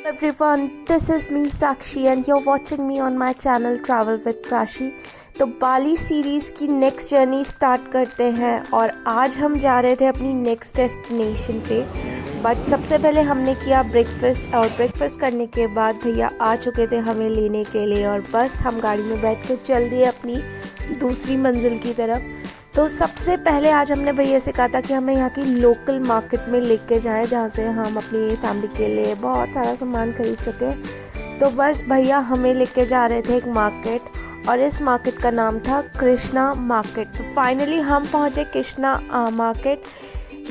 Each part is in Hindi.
Everyone, this is me Sakshi and you're watching me on my channel Travel with Kashi। तो बाली सीरीज़ की नेक्स्ट जर्नी स्टार्ट करते हैं और आज हम जा रहे थे अपनी नेक्स्ट डेस्टिनेशन पे। बट सबसे पहले हमने किया ब्रेकफास्ट और ब्रेकफास्ट करने के बाद भैया आ चुके थे हमें लेने के लिए और बस हम गाड़ी में बैठ कर चल दिए अपनी दूसरी मंजिल की तरफ। तो सबसे पहले आज हमने भैया से कहा था कि हमें यहाँ की लोकल मार्केट में लेके जाएं जहाँ से हम अपनी फैमिली के लिए बहुत सारा सामान खरीद सके। तो बस भैया हमें लेके जा रहे थे एक मार्केट और इस मार्केट का नाम था कृष्णा मार्केट। तो फाइनली हम पहुँचे कृष्णा मार्केट।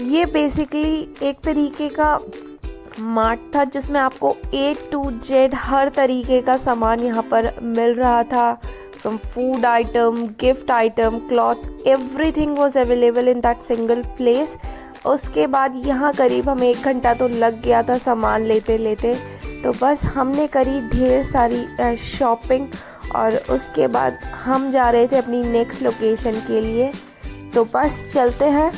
ये बेसिकली एक तरीके का मार्ट था जिसमें आपको A to Z हर तरीके का सामान यहाँ पर मिल रहा था। From food item, gift item, clothes, everything was available in that single place। उसके बाद यहाँ करीब हमें 1 घंटा तो लग गया था सामान लेते लेते। तो बस हमने करी ढेर सारी शॉपिंग और उसके बाद हम जा रहे थे अपनी नेक्स्ट लोकेशन के लिए। तो बस चलते हैं।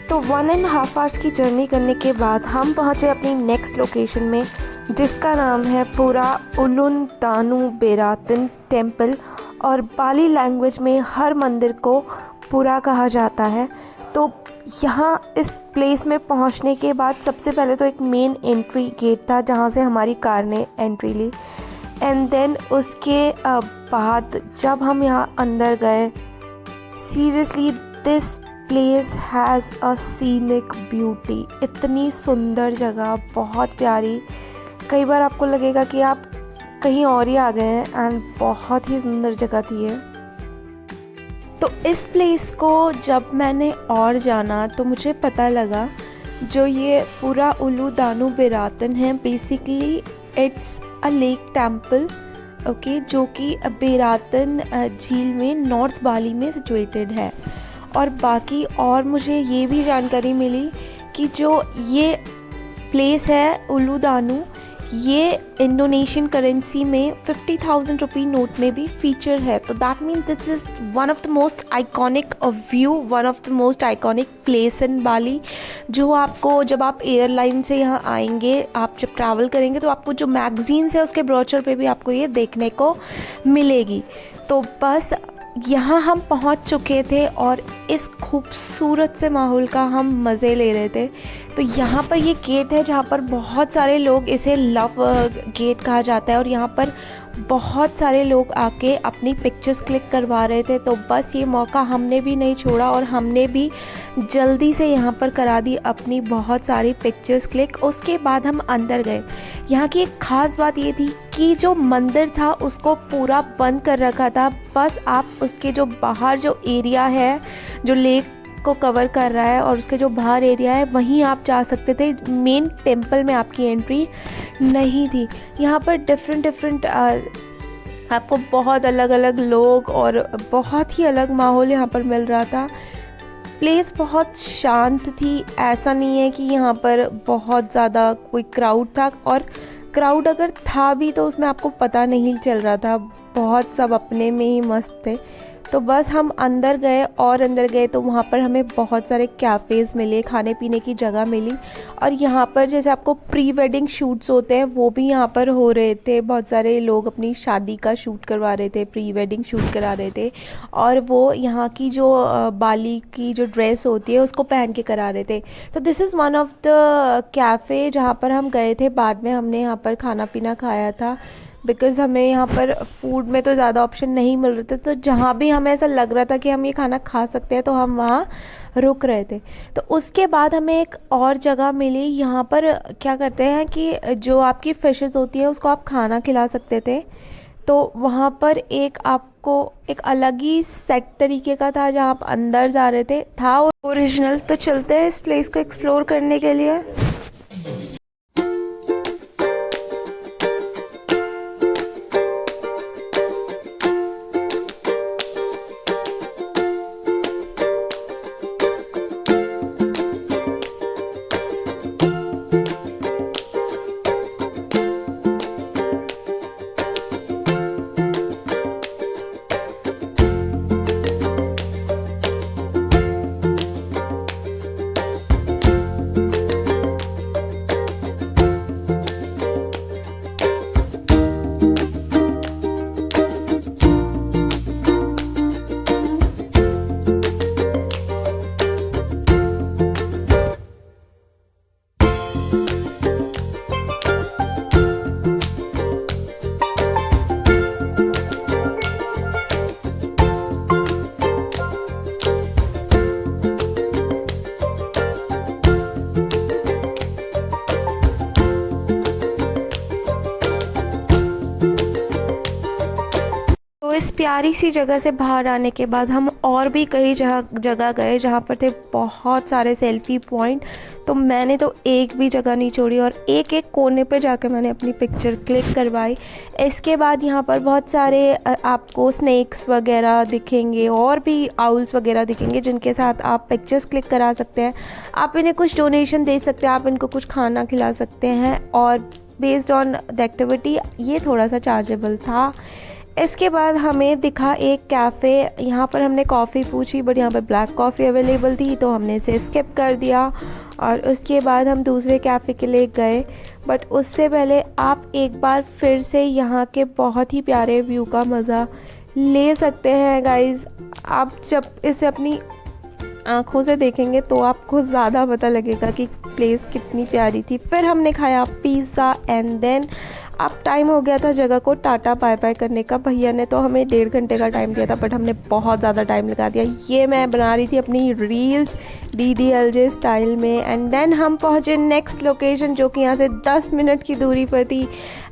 तो 1.5 आवर्स की जर्नी करने के बाद हम पहुँचे अपनी नेक्स्ट लोकेशन में जिसका नाम है पुरा उलुन दानु बेरातन टेम्पल और बाली लैंग्वेज में हर मंदिर को पुरा कहा जाता है। तो यहाँ इस प्लेस में पहुँचने के बाद सबसे पहले तो एक मेन एंट्री गेट था जहाँ से हमारी कार ने एंट्री ली एंड देन उसके बाद जब हम यहाँ अंदर गए, seriously this place has a scenic beauty. इतनी सुंदर जगह, बहुत प्यारी। कई बार आपको लगेगा कि आप कहीं और ही आ गए हैं एंड बहुत ही सुंदर जगह थी ये। तो इस प्लेस को जब मैंने और जाना तो मुझे पता लगा जो ये पूरा उलू दानु बेरातन है basically it's a lake temple okay, जो कि बेरातन झील में नॉर्थ बाली में सिचुएटेड है। और बाकी और मुझे ये भी जानकारी मिली कि जो ये प्लेस है उलू दानु, ये इंडोनेशियन करेंसी में 50,000 रुपी नोट में भी फीचर है। तो that mean this is one of the most iconic view, one of the most iconic place in Bali, जो आपको जब आप एयरलाइन से यहाँ आएंगे, आप जब ट्रैवल करेंगे तो आपको जो मैगजीन्स है उसके ब्रोचर पे भी आपको ये देखने को मिलेगी। तो बस यहाँ हम पहुँच चुके थे और इस खूबसूरत से माहौल का हम मज़े ले रहे थे। तो यहाँ पर ये गेट है जहाँ पर बहुत सारे लोग, इसे लव गेट कहा जाता है, और यहाँ पर बहुत सारे लोग आके अपनी पिक्चर्स क्लिक करवा रहे थे। तो बस ये मौका हमने भी नहीं छोड़ा और हमने भी जल्दी से यहाँ पर करा दी अपनी बहुत सारी पिक्चर्स क्लिक। उसके बाद हम अंदर गए। यहाँ की एक ख़ास बात ये थी कि जो मंदिर था उसको पूरा बंद कर रखा था, बस आप उसके जो बाहर जो एरिया है जो लेक को कवर कर रहा है और उसके जो बाहर एरिया है वहीं आप जा सकते थे। मेन टेम्पल में आपकी एंट्री नहीं थी। यहाँ पर डिफरेंट आपको बहुत अलग अलग लोग और बहुत ही अलग माहौल यहाँ पर मिल रहा था। प्लेस बहुत शांत थी, ऐसा नहीं है कि यहाँ पर बहुत ज़्यादा कोई क्राउड था, और क्राउड अगर था भी तो उसमें आपको पता नहीं चल रहा था, बहुत सब अपने में ही मस्त थे। तो बस हम अंदर गए और अंदर गए तो वहाँ पर हमें बहुत सारे कैफ़ेज़ मिले, खाने पीने की जगह मिली, और यहाँ पर जैसे आपको प्री वेडिंग शूट्स होते हैं वो भी यहाँ पर हो रहे थे। बहुत सारे लोग अपनी शादी का शूट करवा रहे थे, प्री वेडिंग शूट करा रहे थे, और वो यहाँ की जो बाली की जो ड्रेस होती है उसको पहन के करा रहे थे। तो this is one of the cafe जहाँ पर हम गए थे। बाद में हमने यहाँ पर खाना पीना खाया था। बिकॉज़ हमें यहाँ पर फूड में तो ज़्यादा ऑप्शन नहीं मिल रहे थे, तो जहाँ भी हमें ऐसा लग रहा था कि हम ये खाना खा सकते हैं तो हम वहाँ रुक रहे थे। तो उसके बाद हमें एक और जगह मिली, यहाँ पर क्या करते हैं कि जो आपकी फ़िशेज़ होती है उसको आप खाना खिला सकते थे। तो वहाँ पर एक आपको एक अलग ही सेट तरीके का था जहाँ आप अंदर जा रहे थे, था ओरिजिनल। तो चलते हैं इस प्लेस को एक्सप्लोर करने के लिए। तो इस प्यारी सी जगह से बाहर आने के बाद हम और भी कई जगह गए जहाँ पर थे बहुत सारे सेल्फ़ी पॉइंट। तो मैंने तो एक भी जगह नहीं छोड़ी और एक एक कोने पे जाकर मैंने अपनी पिक्चर क्लिक करवाई। इसके बाद यहाँ पर बहुत सारे आपको स्नैक्स वगैरह दिखेंगे और भी आउल्स वगैरह दिखेंगे जिनके साथ आप पिक्चर्स क्लिक करा सकते हैं। आप इन्हें कुछ डोनेशन दे सकते हैं, आप इनको कुछ खाना खिला सकते हैं और बेस्ड ऑन द एक्टिविटी ये थोड़ा सा चार्जेबल था। इसके बाद हमें दिखा एक कैफ़े, यहाँ पर हमने कॉफ़ी पूछी बट यहाँ पर ब्लैक कॉफ़ी अवेलेबल थी तो हमने इसे स्किप कर दिया और उसके बाद हम दूसरे कैफ़े के लिए गए। बट उससे पहले आप एक बार फिर से यहाँ के बहुत ही प्यारे व्यू का मज़ा ले सकते हैं गाइज़। आप जब इसे अपनी आँखों से देखेंगे तो आपको ज़्यादा पता लगेगा कि प्लेस कितनी प्यारी थी। फिर हमने खाया पिज़्ज़ा एंड देन अब टाइम हो गया था जगह को टाटा बाय बाय करने का। भैया ने तो हमें 1.5 घंटे का टाइम दिया था बट हमने बहुत ज़्यादा टाइम लगा दिया। ये मैं बना रही थी अपनी रील्स DDLJ स्टाइल में। एंड देन हम पहुँचे नेक्स्ट लोकेशन जो कि यहाँ से 10 मिनट की दूरी पर थी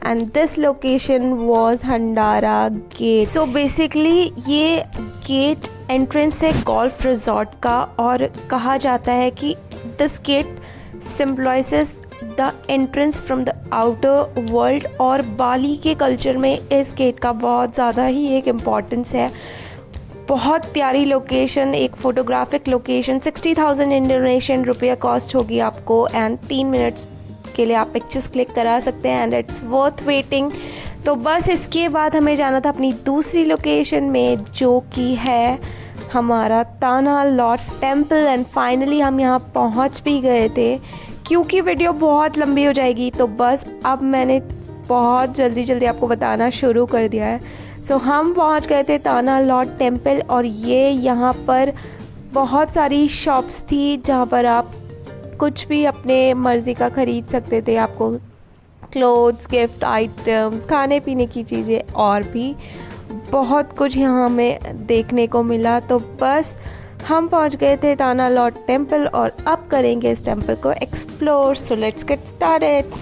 and this location was Handara gate. So basically ये गेट एंट्रेंस है गोल्फ रिजॉर्ट का और कहा जाता है कि this gate symbolises the entrance from the outer world. और बाली के कल्चर में इस गेट का बहुत ज़्यादा ही एक इम्पॉर्टेंस है। बहुत प्यारी लोकेशन, एक photographic location. 60,000 Indonesian rupiah cost होगी आपको एंड 3 मिनट्स के लिए आप पिक्चर्स क्लिक करा सकते हैं एंड इट्स वर्थ वेटिंग। तो बस इसके बाद हमें जाना था अपनी दूसरी लोकेशन में जो कि है हमारा ताना लॉट टेम्पल। एंड फाइनली हम यहाँ पहुँच भी गए थे। क्योंकि वीडियो बहुत लंबी हो जाएगी तो बस अब मैंने बहुत जल्दी आपको बताना शुरू कर दिया है। सो हम पहुंच गए थे ताना लॉट टेम्पल और ये यहाँ पर बहुत सारी शॉप्स थी जहाँ पर आप कुछ भी अपने मर्ज़ी का ख़रीद सकते थे। आपको क्लोथ्स, गिफ्ट आइटम्स, खाने पीने की चीज़ें और भी बहुत कुछ यहाँ हमें देखने को मिला। तो बस हम पहुंच गए थे ताना लॉट टेम्पल और अब करेंगे इस टेम्पल को explore. So let's get started.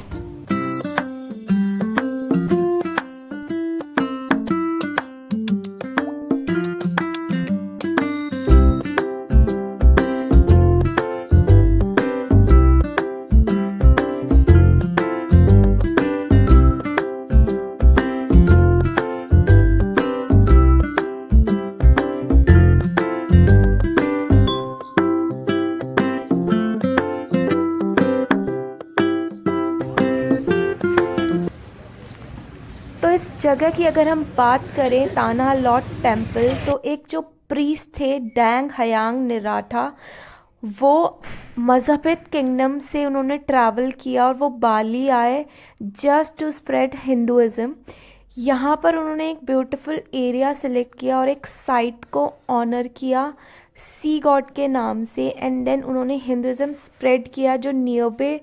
इस जगह की अगर हम बात करें ताना लॉट टेम्पल तो एक जो प्रीस्ट थे डैंग हयांग निराठा, वो मज़हबित किंगडम से उन्होंने ट्रैवल किया और वो बाली आए जस्ट टू स्प्रेड हिंदुज़म। यहाँ पर उन्होंने एक ब्यूटीफुल एरिया सेलेक्ट किया और एक साइट को ऑनर किया सी गॉड के नाम से एंड देन उन्होंने हिंदुज़म स्प्रेड किया जो नियर बाय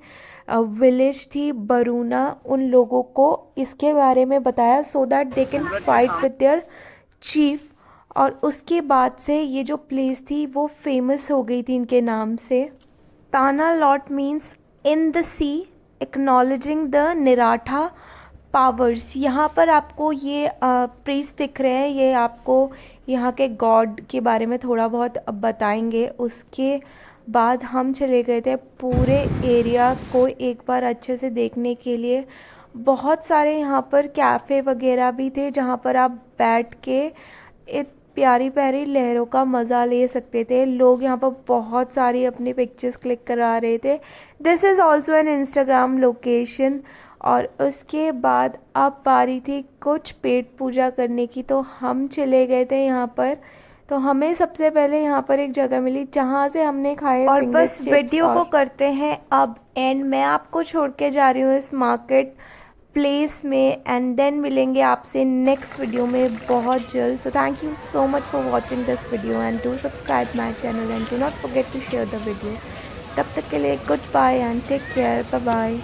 विलेज थी बरूना, उन लोगों को इसके बारे में बताया so that they can fight with their chief. और उसके बाद से ये जो प्लेस थी वो फेमस हो गई थी इनके नाम से। Tanah Lot means in the sea, acknowledging the निराठा पावर्स। यहाँ पर आपको ये प्रीस्ट दिख रहे हैं, ये आपको यहाँ के गॉड के बारे में थोड़ा बहुत बताएंगे। उसके बाद हम चले गए थे पूरे एरिया को एक बार अच्छे से देखने के लिए। बहुत सारे यहाँ पर कैफ़े वगैरह भी थे जहाँ पर आप बैठ के एक प्यारी प्यारी लहरों का मज़ा ले सकते थे। लोग यहाँ पर बहुत सारी अपनी पिक्चर्स क्लिक करा रहे थे। This is also an Instagram location. और उसके बाद अब बारी थी कुछ पेट पूजा करने की, तो हम चले गए थे यहाँ पर। तो हमें सबसे पहले यहाँ पर एक जगह मिली जहाँ से हमने खाए और बस वीडियो को करते हैं अब एंड। मैं आपको छोड़ के जा रही हूँ इस मार्केट प्लेस में एंड देन मिलेंगे आपसे नेक्स्ट वीडियो में बहुत जल्द। So thank you so much for watching this video and do subscribe my channel and do not forget to share the video. तब तक के लिए good bye and take care, bye bye.